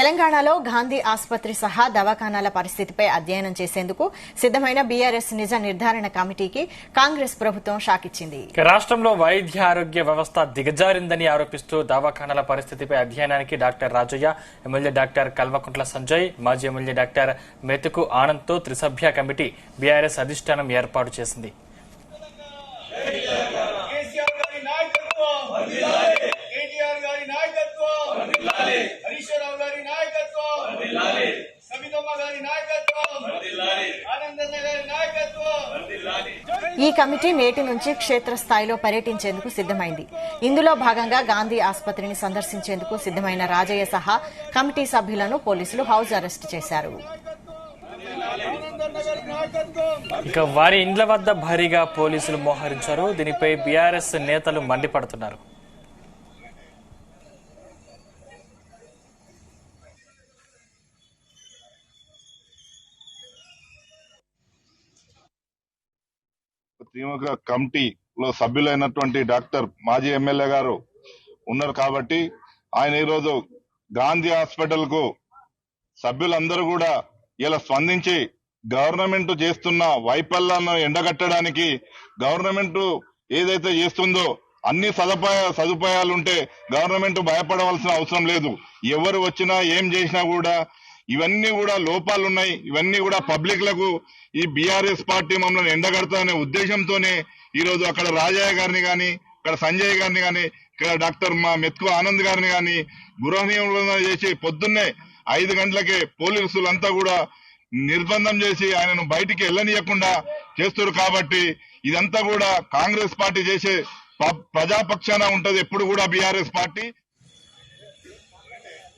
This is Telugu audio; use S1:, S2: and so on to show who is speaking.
S1: తెలంగాణలో గాంధీ ఆసుపత్రి సహా దవాఖానాల పరిస్థితిపై అధ్యయనం చేసేందుకు సిద్దమైన బీఆర్ఎస్ నిజ నిర్ధారణ కమిటీకి కాంగ్రెస్ ప్రభుత్వం షాకిచ్చింది.
S2: రాష్ట్రంలో వైద్య ఆరోగ్య వ్యవస్థ దిగజారిందని ఆరోపిస్తూ దవాఖానాల పరిస్థితిపై అధ్యయనానికి doctor Rajaiah, MLA doctor Kalvakuntla Sanjay, మాజీ ఎమ్మెల్యే డాక్టర్ మెతుకు ఆనంద్తో త్రిసభ్య కమిటీ బీఆర్ఎస్ అధిష్టానం ఏర్పాటు చేసింది.
S1: ఈ కమిటీ నేటి నుంచి క్షేత్రస్థాయిలో పర్యటించేందుకు సిద్దమైంది. ఇందులో భాగంగా గాంధీ ఆసుపత్రిని సందర్శించేందుకు సిద్దమైన రాజయ్య సహా కమిటీ సభ్యులను పోలీసులు హౌస్ అరెస్టు చేశారు.
S2: ఇక వారి ఇండ్ల వద్ద భారీగా పోలీసులు మోహరించారు. దీనిపై బీఆర్ఎస్ నేతలు మండిపడుతున్నారు.
S3: త్రిముఖ కమిటీలో సభ్యులైనటువంటి డాక్టర్ మాజీ ఎమ్మెల్యే గారు ఉన్నారు కాబట్టి ఆయన ఈరోజు గాంధీ హాస్పిటల్ కు సభ్యులందరూ కూడా ఇలా స్పందించి గవర్నమెంట్ చేస్తున్న వైఫల్యాలను ఎండగట్టడానికి గవర్నమెంట్ ఏదైతే చేస్తుందో అన్ని సదుపాయాలుంటే గవర్నమెంట్ భయపడవలసిన అవసరం లేదు. ఎవరు వచ్చినా ఏం చేసినా కూడా ఇవన్నీ కూడా లోపాలున్నాయి. ఇవన్నీ కూడా పబ్లిక్ లకు ఈ బీఆర్ఎస్ పార్టీ మమ్మల్ని ఎండగడతానే ఉద్దేశంతోనే ఈ రోజు అక్కడ రాజయ్య గారిని గాని, ఇక్కడ సంజయ్ గారిని గాని, ఇక్కడ డాక్టర్ మెతుకు ఆనంద్ గారిని గాని గృహ నియమన చేసి పొద్దున్నే 5 గంటలకే పోలీసులంతా కూడా నిర్బంధం చేసి ఆయనను బయటికి వెళ్ళనీయకుండా చేస్తారు. కాబట్టి ఇదంతా కూడా కాంగ్రెస్ పార్టీ చేసే ప్రజాపక్షాన ఉంటది ఎప్పుడు కూడా బీఆర్ఎస్ పార్టీ.